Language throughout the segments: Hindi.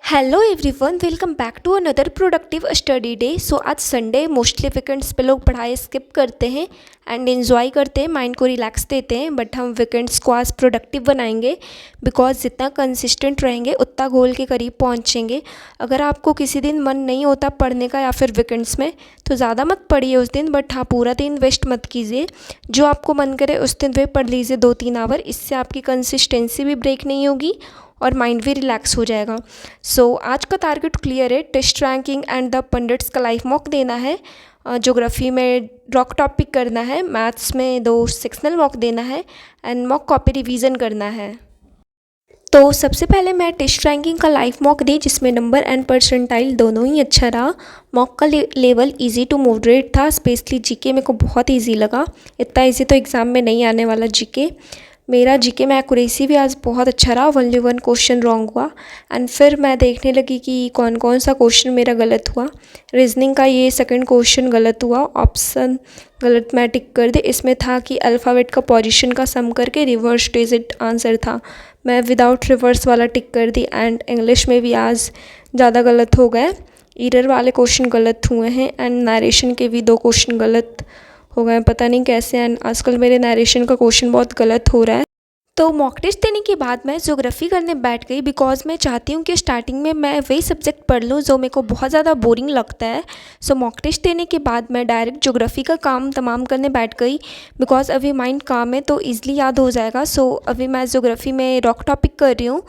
Hello everyone, welcome back to another productive study day. So आज संडे, मोस्टली वीकेंड्स पे लोग पढ़ाई स्किप करते हैं एंड एंजॉय करते हैं, माइंड को रिलैक्स देते हैं। बट हम वीकेंड्स को आज प्रोडक्टिव बनाएंगे बिकॉज जितना कंसिस्टेंट रहेंगे उतना गोल के करीब पहुंचेंगे। अगर आपको किसी दिन मन नहीं होता पढ़ने का या फिर वीकेंड्स में तो ज़्यादा मत पढ़िए उस दिन, बट हाँ पूरा दिन वेस्ट मत कीजिए। जो आपको मन करे उस दिन वे पढ़ लीजिए 2-3 आवर। इससे आपकी कंसिस्टेंसी भी ब्रेक नहीं होगी और माइंड भी रिलैक्स हो जाएगा। आज का टारगेट क्लियर है, test ranking and the pundits का लाइफ मॉक देना है, ज्योग्राफी में रॉक टॉपिक करना है, मैथ्स में 2 सेक्शनल मॉक देना है एंड मॉक कॉपी रिवीजन करना है। तो सबसे पहले मैं टेस्ट रैंकिंग का लाइफ मॉक दी जिसमें नंबर एंड परसेंटाइल दोनों ही अच्छा रहा। मॉक का लेवल इजी टू मॉडरेट था, स्पेशली जीके मेरे को बहुत इजी लगा। इतना इजी तो एग्ज़ाम में नहीं आने वाला जीके। मेरा जीके में एक्यूरेसी भी आज बहुत अच्छा रहा, ओनली 1 क्वेश्चन रॉन्ग हुआ। एंड फिर मैं देखने लगी कि कौन कौन सा क्वेश्चन मेरा गलत हुआ। रीजनिंग का ये सेकंड क्वेश्चन गलत हुआ, ऑप्शन गलत मैं टिक कर दी। इसमें था कि अल्फ़ाबेट का पोजीशन का सम करके रिवर्स डिजिट आंसर था, मैं विदाउट रिवर्स वाला टिक कर दी। एंड इंग्लिश में भी आज ज़्यादा गलत हो गए, ईरर वाले क्वेश्चन गलत हुए हैं एंड नरेशन के भी 2 क्वेश्चन गलत हो गए, पता नहीं कैसे। एंड आजकल मेरे नरेशन का क्वेश्चन बहुत गलत हो रहा है। तो मॉक टेस्ट देने के बाद मैं ज्योग्राफी करने बैठ गई बिकॉज मैं चाहती हूँ कि स्टार्टिंग में मैं वही सब्जेक्ट पढ़ लूँ जो मेरे को बहुत ज़्यादा बोरिंग लगता है। मॉक टेस्ट देने के बाद मैं डायरेक्ट ज्योग्राफी का काम तमाम करने बैठ गई बिकॉज अभी माइंड काम है तो ईज़िली याद हो जाएगा। अभी मैं ज्योग्राफी में रॉक टॉपिक कर रही हूँ।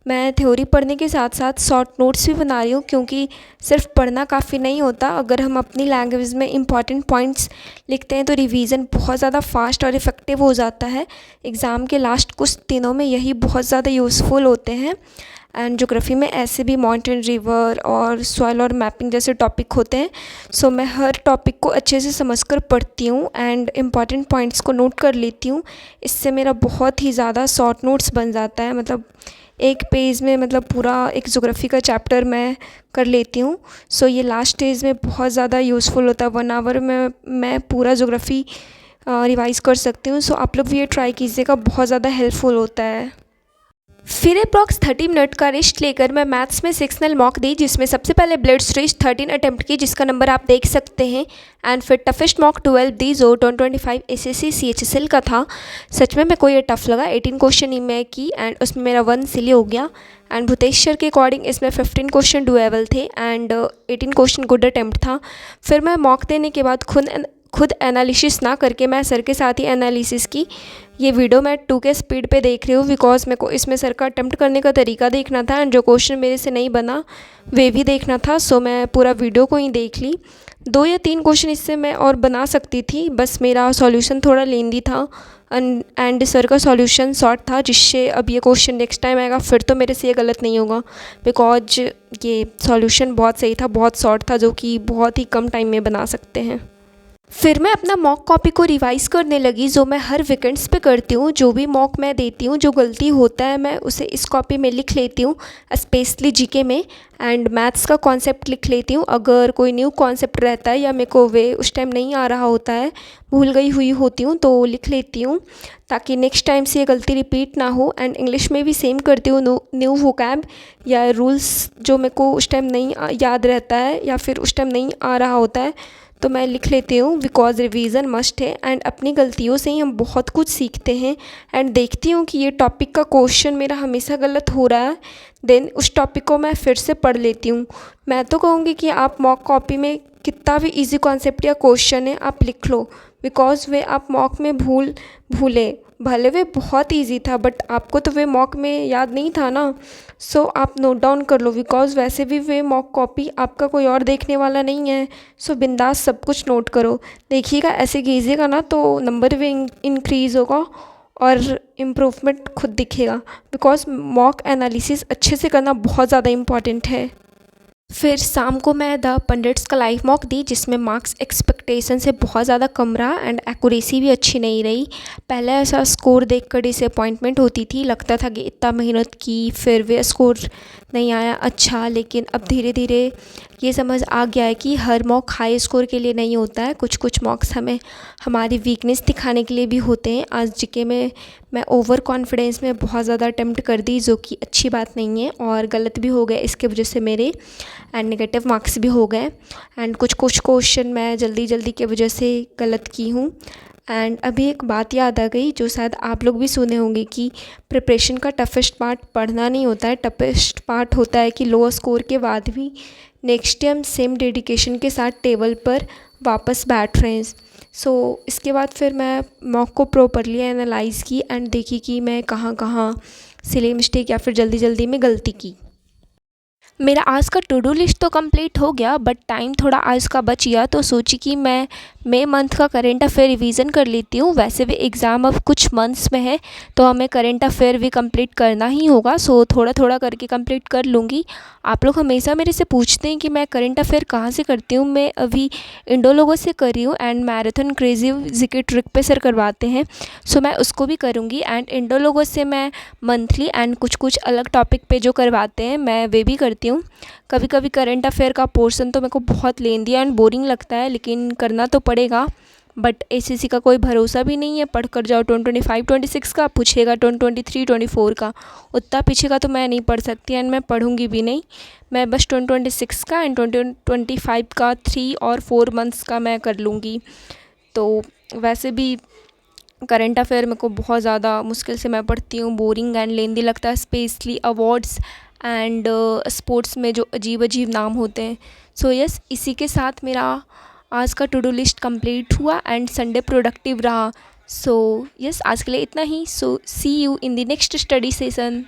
मैं थ्योरी पढ़ने के साथ साथ शॉर्ट नोट्स भी बना रही हूँ क्योंकि सिर्फ पढ़ना काफ़ी नहीं होता। अगर हम अपनी लैंग्वेज में इंपॉर्टेंट पॉइंट्स लिखते हैं तो रिवीजन बहुत ज़्यादा फास्ट और इफ़ेक्टिव हो जाता है। एग्ज़ाम के लास्ट कुछ दिनों में यही बहुत ज़्यादा यूज़फुल होते हैं। एंड ज्योग्राफी में ऐसे भी माउंटेन, रिवर और सॉइल और मैपिंग जैसे टॉपिक होते हैं। मैं हर टॉपिक को अच्छे से समझकर पढ़ती हूँ एंड इम्पॉर्टेंट पॉइंट्स को नोट कर लेती हूँ। इससे मेरा बहुत ही ज़्यादा शॉर्ट नोट्स बन जाता है, मतलब एक पेज में मतलब पूरा एक ज्योग्राफी का चैप्टर मैं कर लेती हूँ। ये लास्ट स्टेज में बहुत ज़्यादा यूज़फुल होता है। 1 आवर में मैं पूरा ज्योग्राफी रिवाइज़ कर सकती हूँ। आप लोग भी ये ट्राई कीजिएगा, बहुत ज़्यादा हेल्पफुल होता है। फिर अप्रॉक्स 30 मिनट का रेस्ट लेकर मैं मैथ्स में सेक्शनल मॉक दी जिसमें सबसे पहले ब्लड स्ट्रेच 13 अटेम्प्ट की जिसका नंबर आप देख सकते हैं। एंड फिर टफेस्ट मॉक 12 दी जो 2025 एसएससी CHSL का था। सच में मेरे को ये टफ लगा। 18 क्वेश्चन ही मैं की एंड उसमें मेरा 1 सिली हो गया। एंड भूतेश्वर के अकॉर्डिंग इसमें 15 क्वेश्चन डुएबल थे एंड 18 क्वेश्चन गुड अटेम्प्ट था। फिर मैं मॉक देने के बाद खुद एनालिसिस ना करके मैं सर के साथ ही एनालिसिस की। ये वीडियो मैं 2K स्पीड पे देख रही हूँ बिकॉज मेरे को इसमें सर का अटेम्प्ट करने का तरीका देखना था एंड जो क्वेश्चन मेरे से नहीं बना वे भी देखना था। मैं पूरा वीडियो को ही देख ली। 2 या 3 क्वेश्चन इससे मैं और बना सकती थी, बस मेरा सॉल्यूशन थोड़ा लेंदी था एंड सर का सॉल्यूशन शॉर्ट था जिससे अब ये क्वेश्चन नेक्स्ट टाइम आएगा फिर तो मेरे से ये गलत नहीं होगा बिकॉज ये सॉल्यूशन बहुत सही था, बहुत शॉर्ट था जो कि बहुत ही कम टाइम में बना सकते हैं। फिर मैं अपना मॉक कॉपी को रिवाइज़ करने लगी जो मैं हर वीकेंड्स पे करती हूँ। जो भी मॉक मैं देती हूँ, जो गलती होता है मैं उसे इस कॉपी में लिख लेती हूँ, स्पेशली जीके में। एंड मैथ्स का कॉन्सेप्ट लिख लेती हूँ। अगर कोई न्यू कॉन्सेप्ट रहता है या मेरे को वे उस टाइम नहीं आ रहा होता है, भूल गई हुई होती हूँ तो लिख लेती हूँ ताकि नेक्स्ट टाइम से ये गलती रिपीट ना हो। एंड इंग्लिश में भी सेम करती हूँ, न्यू वोकैब या रूल्स जो मेरे को उस टाइम नहीं याद रहता है या फिर उस टाइम नहीं आ रहा होता है तो मैं लिख लेती हूँ बिकॉज रिवीजन मस्ट है। एंड अपनी गलतियों से ही हम बहुत कुछ सीखते हैं। एंड देखती हूँ कि ये टॉपिक का क्वेश्चन मेरा हमेशा गलत हो रहा है, देन उस टॉपिक को मैं फिर से पढ़ लेती हूँ। मैं तो कहूँगी कि आप मॉक कॉपी में कितना भी इजी कॉन्सेप्ट या क्वेश्चन है आप लिख लो बिकॉज वे आप मॉक में भूले भले वे बहुत इजी था बट आपको तो वे मॉक में याद नहीं था ना। आप नोट डाउन कर लो बिकॉज वैसे भी वे मॉक कॉपी आपका कोई और देखने वाला नहीं है। बिंदास सब कुछ नोट करो, देखिएगा ऐसे कीजिएगा ना तो नंबर भी इंक्रीज़ होगा और इम्प्रूवमेंट खुद दिखेगा बिकॉज मॉक एनालिसिस अच्छे से करना बहुत ज़्यादा इम्पॉर्टेंट है। फिर शाम को मैं द पंडिट्स का लाइव मॉक दी जिसमें मार्क्स एक्सपेक्टेशन से बहुत ज़्यादा कम रहा एंड एक्यूरेसी भी अच्छी नहीं रही। पहले ऐसा स्कोर देखकर डिसअपॉइंटमेंट होती थी, लगता था कि इतना मेहनत की फिर वे स्कोर नहीं आया अच्छा, लेकिन अब धीरे धीरे ये समझ आ गया है कि हर मॉक हाई स्कोर के लिए नहीं होता है, कुछ कुछ मॉक्स हमें हमारी वीकनेस दिखाने के लिए भी होते हैं। आज जीके में मैं ओवर कॉन्फिडेंस में बहुत ज़्यादा अटेम्प्ट कर दी, जो कि अच्छी बात नहीं है, और गलत भी हो गए इसके वजह से मेरे, एंड नेगेटिव मार्क्स भी हो गए। एंड कुछ कुछ क्वेश्चन मैं जल्दी जल्दी के वजह से गलत की हूँ। एंड अभी एक बात याद आ गई जो शायद आप लोग भी सुने होंगे कि प्रिपरेशन का टफेस्ट पार्ट पढ़ना नहीं होता है, टफेस्ट पार्ट होता है कि लो स्कोर के बाद भी नेक्स्ट टाइम सेम डेडिकेशन के साथ टेबल पर वापस बैठ रहे हैं। सो इसके बाद फिर मैं मॉक को प्रॉपरली एनालाइज़ की एंड देखी कि मैं कहाँ कहाँ सिली मिस्टेक या फिर जल्दी जल्दी में गलती की। मेरा आज का टू डू लिस्ट तो कंप्लीट हो गया, बट टाइम थोड़ा आज का बच गया, तो सोची कि मैं मई मंथ का करेंट अफेयर रिवीजन कर लेती हूँ। वैसे भी एग्ज़ाम अब कुछ मंथ्स में है, तो हमें करेंट अफेयर भी कंप्लीट करना ही होगा, सो थोड़ा थोड़ा करके कंप्लीट कर लूँगी। आप लोग हमेशा मेरे से पूछते हैं कि मैं करेंट अफेयर कहाँ से करती हूँ। मैं अभी इंडो लोगों से कर रही हूँ, and marathon crazy GK trick पे सर करवाते हैं, सो मैं उसको भी करूँगी। एंड इंडो लोगों से मैं मंथली एंड कुछ कुछ अलग टॉपिक पे जो करवाते हैं मैं वे भी करती हूँ। कभी कभी करंट अफेयर का पोर्शन तो मेरे को बहुत लेंदी एंड बोरिंग लगता है, लेकिन करना तो पड़ेगा। बट एसएससी का कोई भरोसा भी नहीं है, पढ़ कर जाओ 2025 26 का, पूछेगा 2023 24 का, उतना पीछे का तो मैं नहीं पढ़ सकती एंड मैं पढ़ूंगी भी नहीं। मैं बस 2026 का एंड 2025 का 3 और 4 मंथ्स का मैं कर लूँगी। तो वैसे भी करंट अफेयर मेरे को बहुत ज़्यादा मुश्किल से मैं पढ़ती हूँ, बोरिंग एंड लेंदी लगता है, स्पेशली अवार्ड्स एंड स्पोर्ट्स में जो अजीब अजीब नाम होते हैं। सो यस, इसी के साथ मेरा आज का टू डू लिस्ट कंप्लीट हुआ एंड संडे प्रोडक्टिव रहा। सो यस, आज के लिए इतना ही। So see you in the next study session.